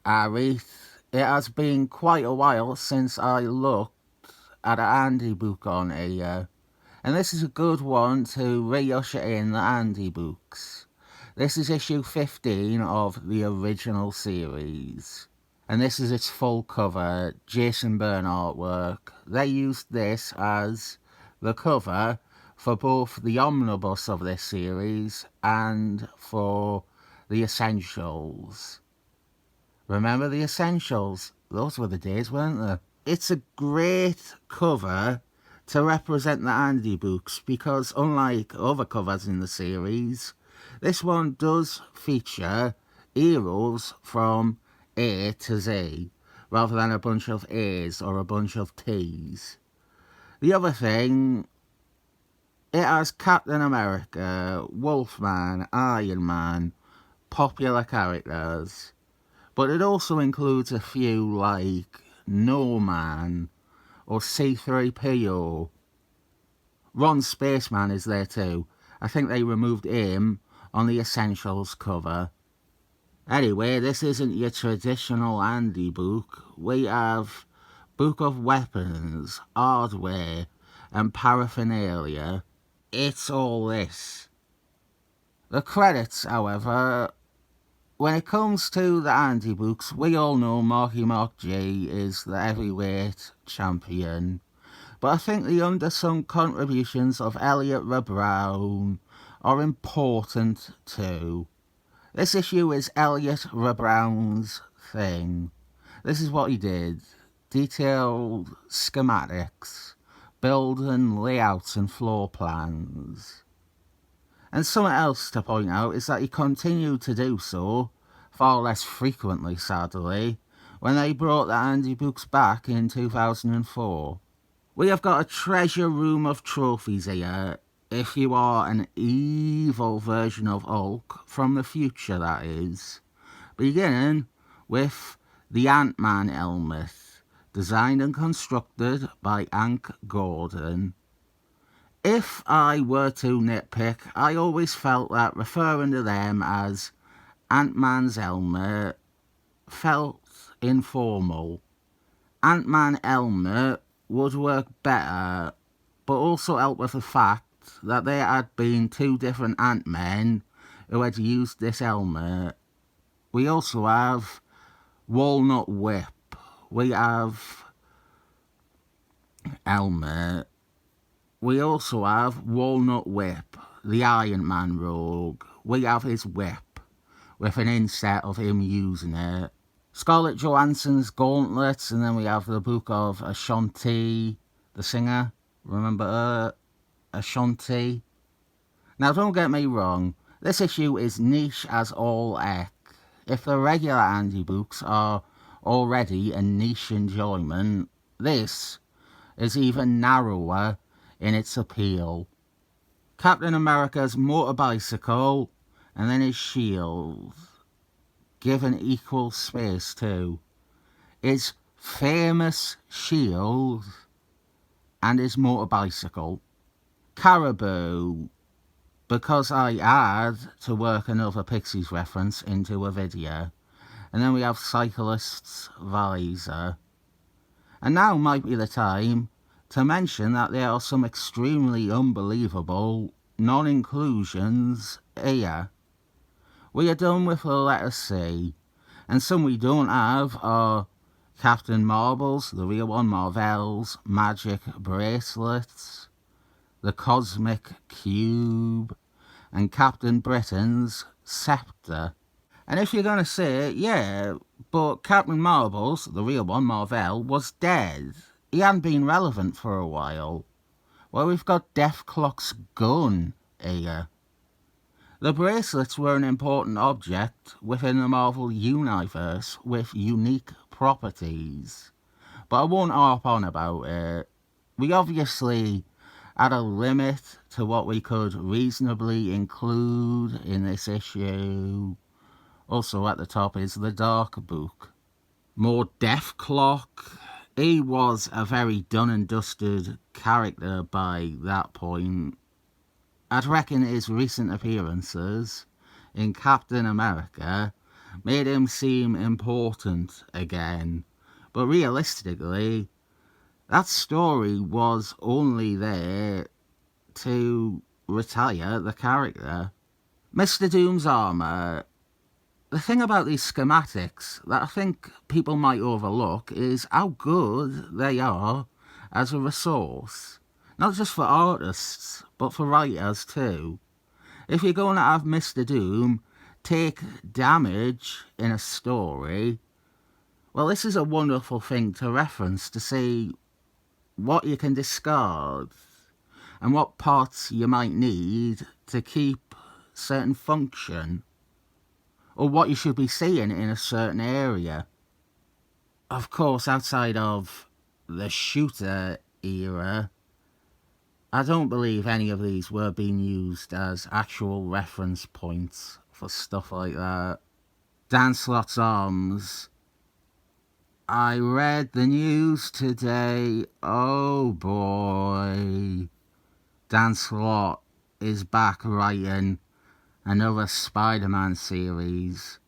Harry, it has been quite a while since I looked at a Andy book on here, and this is a good one to re-usher in the Andy books. This is issue 15 of the original series, and this is its full cover, Jason Byrne artwork. They used this as the cover for both the omnibus of this series and for the Essentials. Remember the Essentials? Those were the days, weren't they? It's a great cover to represent the Andy books because, unlike other covers in the series, this one does feature heroes from A to Z rather than a bunch of A's or a bunch of T's. The other thing, it has Captain America, Wolfman, Iron Man, popular characters. But it also includes a few like No Man or C3PO. Ron Spaceman is there too. I think they removed him on the Essentials cover. Anyway, this isn't your traditional Andy book. We have Book of Weapons, Hardware and Paraphernalia. It's all this. The credits, however, when it comes to the Andy books, we all know Marky Mark G is the heavyweight champion. But I think the undersung contributions of Eliot Brown are important too. This issue is Eliot Brown's thing. This is what he did. Detailed schematics, building layouts and floor plans. And something else to point out is that he continued to do so, far less frequently sadly, when they brought the Andy books back in 2004. We have got a treasure room of trophies here, if you are an evil version of Hulk, from the future that is. Beginning with the Ant-Man helmet, designed and constructed by Hank Gordon. If I were to nitpick, I always felt that referring to them as Ant-Man's helmet felt informal. Ant-Man helmet would work better, but also help with the fact that there had been two different Ant-Men who had used this helmet. We also have Walnut Whip. We have helmet. We also have Walnut Whip, the Iron Man rogue. We have his whip, with an inset of him using it. Scarlett Johansson's gauntlets, and then we have the book of S.H.I.E.L.D, the singer. Remember her? S.H.I.E.L.D. Now don't get me wrong, this issue is niche as all heck. If the regular Andy books are already a niche enjoyment, this is even narrower in its appeal. Captain America's motor bicycle and then his shield, given equal space too. His famous shield and his motor bicycle. Caribou, because I had to work another Pixies reference into a video. And then we have Cyclist's visor. And now might be the time to mention that there are some extremely unbelievable non-inclusions here. We are done with the letter C, and some we don't have are Captain Marvel's, the real one, Marvel's magic bracelets, the Cosmic Cube, and Captain Britain's scepter. And if you're going to say, yeah, but Captain Marvel's, the real one, Marvel, was dead. He hadn't been relevant for a while. Well, we've got Death Clock's gun here. The bracelets were an important object within the Marvel Universe with unique properties. But I won't harp on about it. We obviously had a limit to what we could reasonably include in this issue. Also at the top is the Dark Book. More Death Clock. He was a very done and dusted character by that point. I'd reckon his recent appearances in Captain America made him seem important again. But realistically, that story was only there to retire the character. Mr. Doom's armour. The thing about these schematics that I think people might overlook is how good they are as a resource. Not just for artists, but for writers too. If you're going to have Mr. Doom take damage in a story, well, this is a wonderful thing to reference to see what you can discard and what parts you might need to keep certain function, or what you should be seeing in a certain area. Of course, outside of the shooter era, I don't believe any of these were being used as actual reference points for stuff like that. Dan Slott's arms. I read the news today. Oh boy. Dan Slott is back writing another Spider-Man series.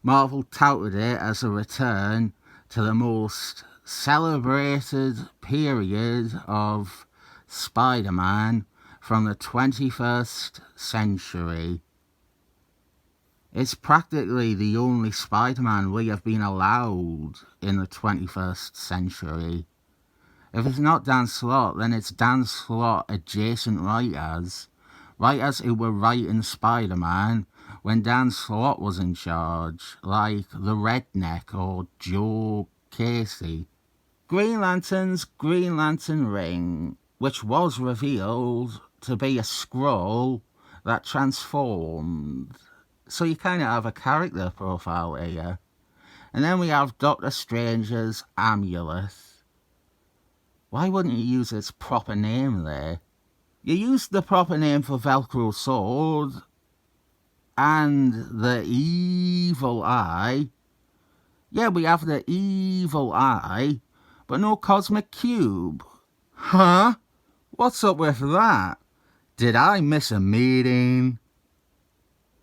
Marvel touted it as a return to the most celebrated period of Spider-Man from the 21st century. It's practically the only Spider-Man we have been allowed in the 21st century. If it's not Dan Slott, then it's Dan Slott adjacent writers. Writers who were writing Spider-Man when Dan Slott was in charge, like The Redneck or Joe Casey. Green Lantern's Green Lantern ring, which was revealed to be a scroll that transformed. So you kind of have a character profile here. And then we have Doctor Strange's amulet. Why wouldn't you use its proper name there? You used the proper name for Velcro sword and the evil eye. Yeah, we have the evil eye, but no cosmic cube. Huh? What's up with that? Did I miss a meeting?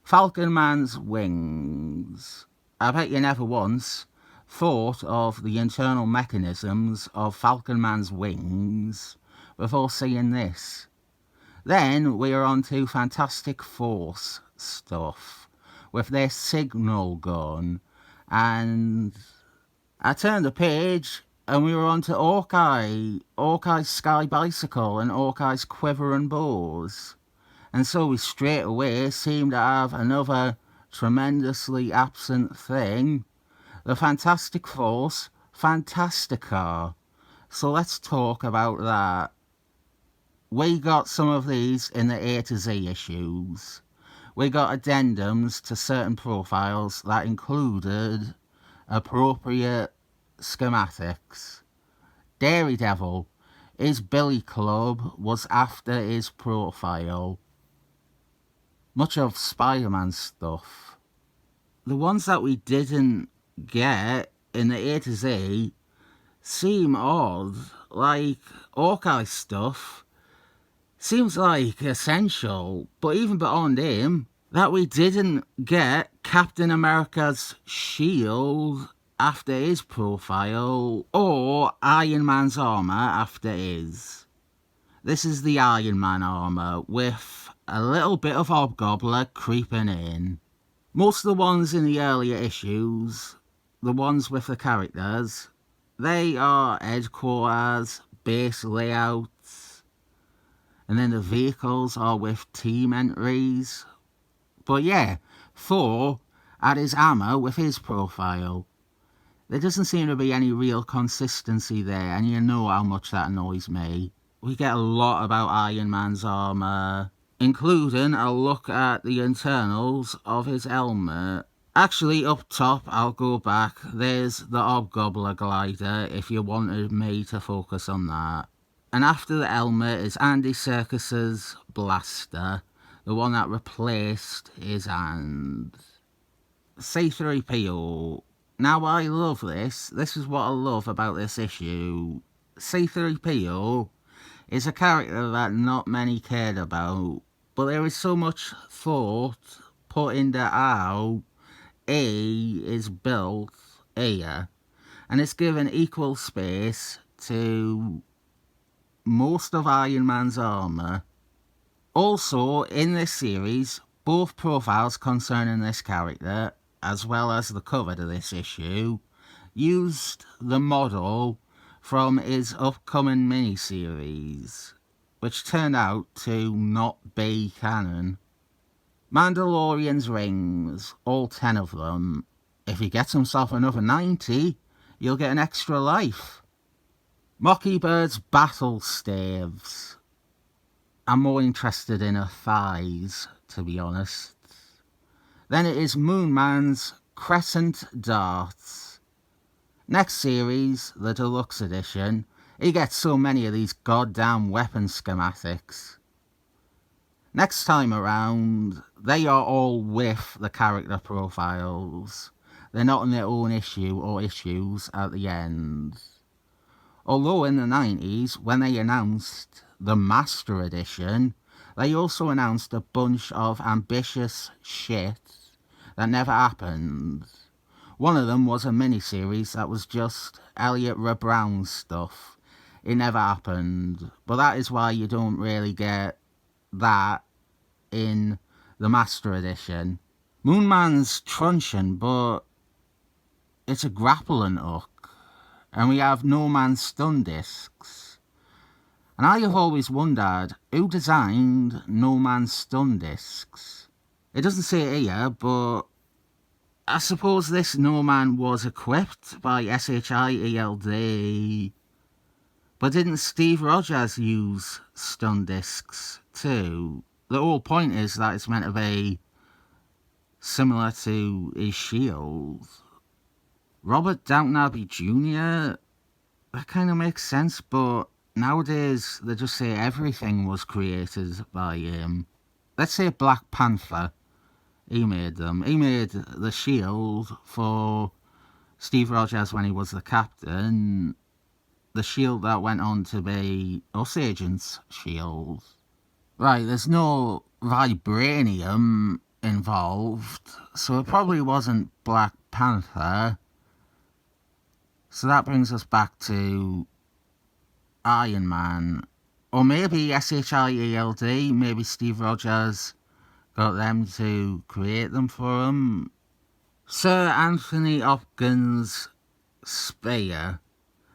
Falcon Man's wings. I bet you never once thought of the internal mechanisms of Falcon Man's wings before seeing this. Then we are on to Fantastic Force stuff with their signal gun, and I turned the page and we were on to Hawkeye's Sky Bicycle and Hawkeye's Quiver and Bows. And so we straight away seem to have another tremendously absent thing, the Fantastic Force Fantastica. So let's talk about that. We got some of these in the A to Z issues. We got addendums to certain profiles that included appropriate schematics. Daredevil, his Billy Club was after his profile. Much of Spider-Man stuff. The ones that we didn't get in the A to Z seem odd, like Hawkeye stuff seems like essential, but even beyond him, that we didn't get Captain America's shield after his profile, or Iron Man's armour after his. This is the Iron Man armour, with a little bit of Hobgoblin creeping in. Most of the ones in the earlier issues, the ones with the characters, they are headquarters, base layouts, and then the vehicles are with team entries. But yeah, Thor had his armour with his profile. There doesn't seem to be any real consistency there, and you know how much that annoys me. We get a lot about Iron Man's armour, including a look at the internals of his helmet. Actually, up top, I'll go back, there's the Hobgoblin glider, if you wanted me to focus on that. And after the helmet is Andy Serkis's blaster, the one that replaced his hand. C-3PO. Now I love this. This is what I love about this issue. C-3PO is a character that not many cared about, but there is so much thought put into how E is built here, and it's given equal space to most of Iron Man's armour. Also, in this series, both profiles concerning this character, as well as the cover to this issue, used the model from his upcoming miniseries, which turned out to not be canon. Mandalorian's rings, all 10 of them. If he gets himself another 90, you'll get an extra life. Mockiebird's battle staves. I'm more interested in her thighs, to be honest. Then it is Moon Man's crescent darts. Next series, the deluxe edition, he gets so many of these goddamn weapon schematics. Next time around, they are all with the character profiles. They're not in their own issue or issues at the end. Although in the 90s, when they announced the Master Edition, they also announced a bunch of ambitious shit that never happened. One of them was a miniseries that was just Eliot Brown stuff. It never happened, but that is why you don't really get that in the Master Edition. Moonman's truncheon, but it's a grappling hook, and we have No Man's stun discs. And I have always wondered who designed No Man's stun discs. It doesn't say it here, but I suppose this No Man was equipped by S.H.I.E.L.D. But didn't Steve Rogers use stun discs too? The whole point is that it's meant to be similar to his shield. Robert Downton Abbey Jr., that kind of makes sense, but nowadays they just say everything was created by him. Let's say Black Panther, he made them. He made the shield for Steve Rogers when he was the captain. The shield that went on to be Us Agent's shield. Right, there's no vibranium involved, so it probably wasn't Black Panther. So that brings us back to Iron Man. Or maybe S.H.I.E.L.D, maybe Steve Rogers got them to create them for him. Sir Anthony Hopkins' spear,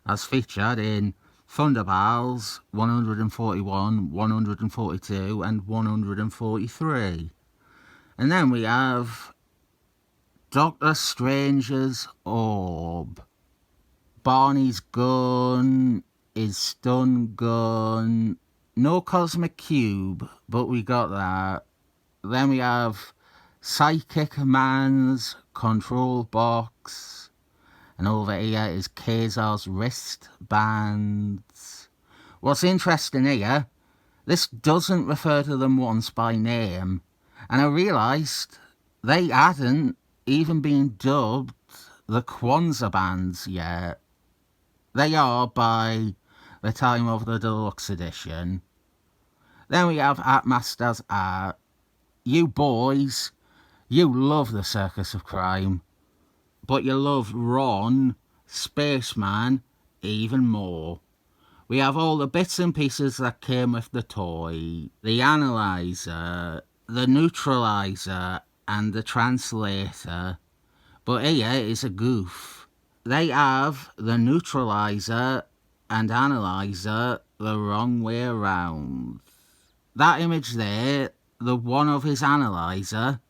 as featured in Thunderbals 141, 142 and 143. And then we have Doctor Strange's orb. Barney's gun, his stun gun, no cosmic cube, but we got that. Then we have Psychic Man's control box. And over here is Kazar's wristbands. What's interesting here, this doesn't refer to them once by name. And I realised they hadn't even been dubbed the Kwanzaa bands yet. They are by the time of the deluxe edition. Then we have Artmaster's art. You boys, you love the Circus of Crime. But you love Ron, Spaceman, even more. We have all the bits and pieces that came with the toy. The analyzer, the neutralizer, and the translator. But here is a goof. They have the neutralizer and analyzer the wrong way around. That image there, the one of his analyzer,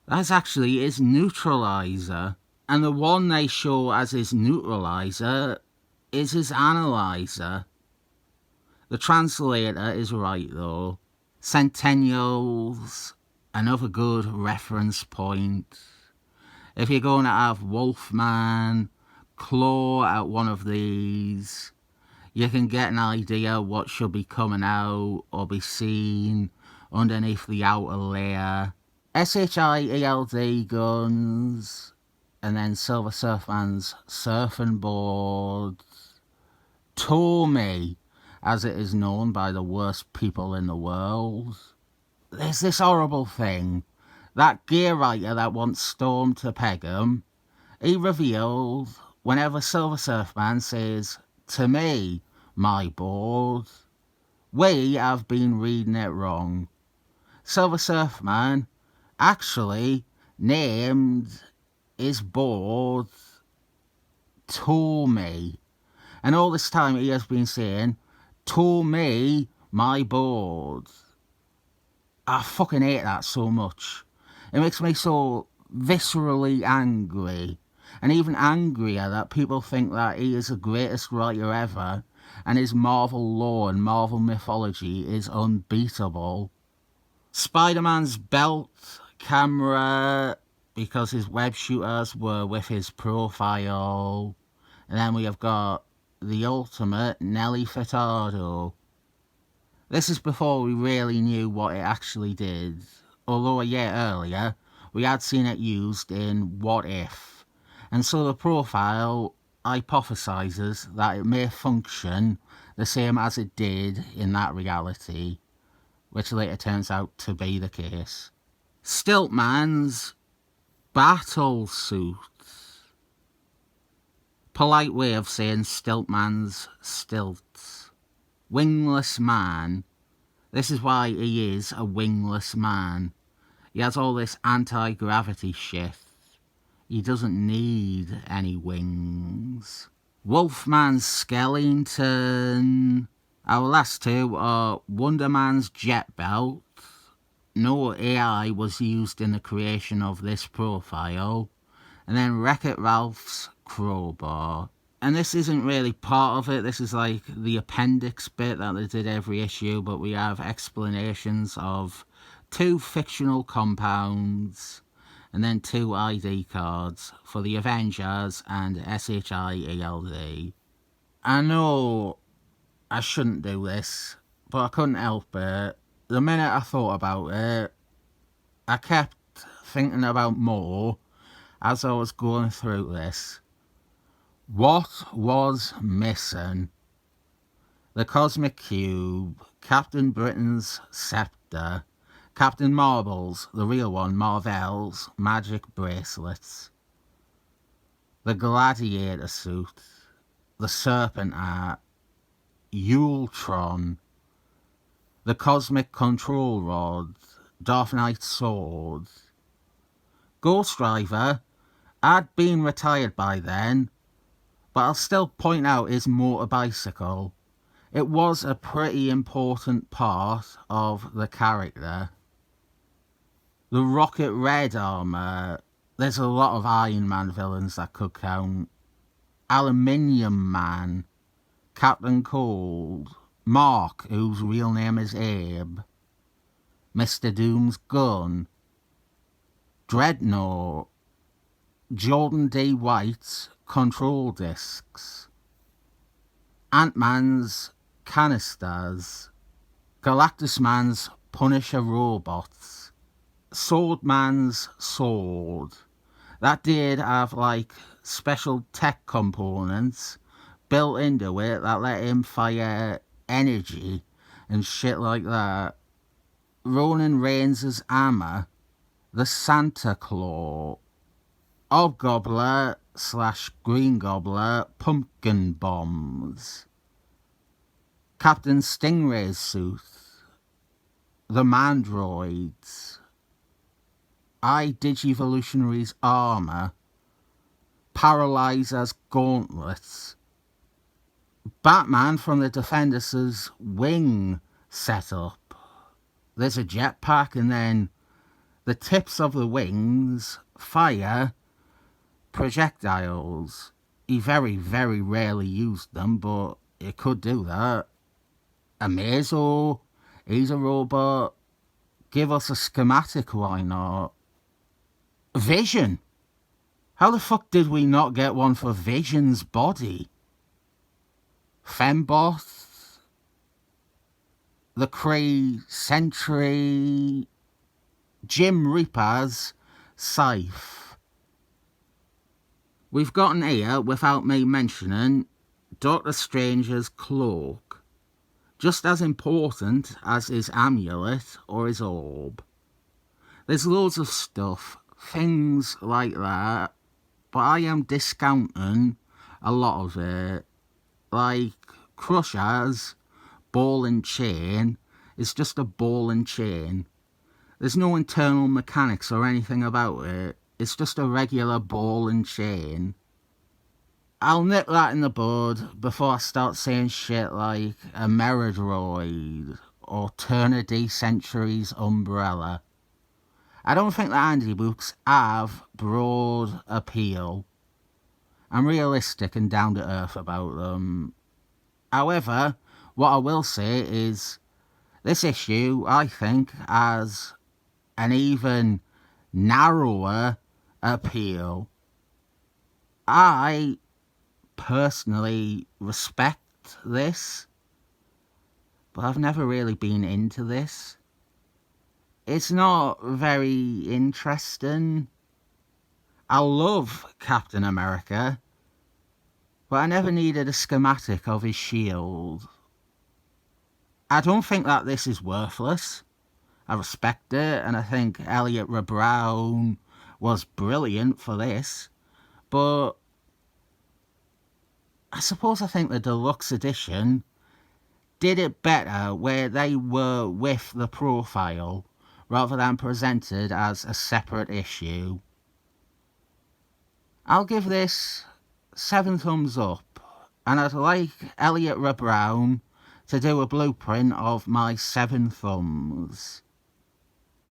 that's actually his neutralizer. And the one they show as his neutralizer is his analyzer. The translator is right though. Centennials, another good reference point. If you're going to have Wolfman, Claw at one of these, you can get an idea what should be coming out or be seen underneath the outer layer. S.H.I.E.L.D guns. And then Silver Surfman's surfing board. Tommy, as it is known by the worst people in the world. There's this horrible thing That gear writer that wants Storm to peg him, he revealed whenever Silver Surfman says, "To me, my board," we have been reading it wrong. Silver Surfman actually named his board To Me. And all this time he has been saying, "To me, my board." I fucking hate that so much. It makes me so viscerally angry. And even angrier that people think that he is the greatest writer ever and his Marvel lore and Marvel mythology is unbeatable. Spider-Man's belt, camera, because his web shooters were with his profile. And then we have got the ultimate Nelly Furtado. This is before we really knew what it actually did, although a year earlier we had seen it used in What If, and so the profile hypothesizes that it may function the same as it did in that reality, which later turns out to be the case. Stiltman's battle suit. Polite way of saying Stiltman's stilts. Wingless man. This is why he is a wingless man. He has all this anti-gravity shit. He doesn't need any wings. Wolfman's skeleton. Our last two are Wonder Man's jet belt. No AI was used in the creation of this profile. And then Wreck-It Ralph's crowbar. And this isn't really part of it. This is like the appendix bit that they did every issue, but we have explanations of 2 fictional compounds and then 2 ID cards for the Avengers and S.H.I.E.L.D. I know I shouldn't do this, but I couldn't help it. The minute I thought about it, I kept thinking about more as I was going through this. What was missing? The Cosmic Cube, Captain Britain's scepter, Captain Marvel's, the real one, Marvel's, magic bracelets, the gladiator suit, the serpent art, Ultron, the cosmic control rod, Darth Knight's sword. Ghost Rider had been retired by then, but I'll still point out his motor bicycle. It was a pretty important part of the character. The Rocket Red armour. There's a lot of Iron Man villains that could count. Aluminium Man. Captain Cold. Mark, whose real name is Abe. Mr. Doom's gun. Dreadnought. Jordan D. White's control discs. Ant-Man's canisters. Galactus Man's Punisher robots. Swordman's sword. That did have like special tech components built into it that let him fire energy and shit like that. Ronan Reigns' armor. The Santa Claw. Hobgobbler / Green Gobbler pumpkin bombs. Captain Stingray's suit. The Mandroids. Digivolutionary's armour. Paralyzer's gauntlets. Batman from the Defenders' wing setup. There's a jetpack and then the tips of the wings fire projectiles. He very, very rarely used them, but it could do that. Amazo, he's a robot. Give us a schematic, why not? Vision. How the fuck did we not get one for Vision's body? Fembot. The Kree Sentry. Jim Reaper's scythe. We've gotten here, without me mentioning, Doctor Strange's cloak. Just as important as his amulet or his orb. There's loads of stuff, things like that, but I am discounting a lot of it. Like Crusher's ball and chain is just a ball and chain. There's no internal mechanics or anything about it. It's just a regular ball and chain. I'll nip that in the bud before I start saying shit like a Meridroid or Turner D Century's Umbrella. I don't think the Andy books have broad appeal. I'm realistic and down to earth about them. However, what I will say is this issue, I think, has an even narrower appeal. I personally respect this, but I've never really been into this. It's not very interesting. I love Captain America, but I never needed a schematic of his shield. I don't think that this is worthless. I respect it, and I think Eliot Brown was brilliant for this, but I suppose I think the deluxe edition did it better where they were with the profile rather than presented as a separate issue. I'll give this 7 thumbs up, and I'd like Eliot Brown to do a blueprint of my 7 thumbs.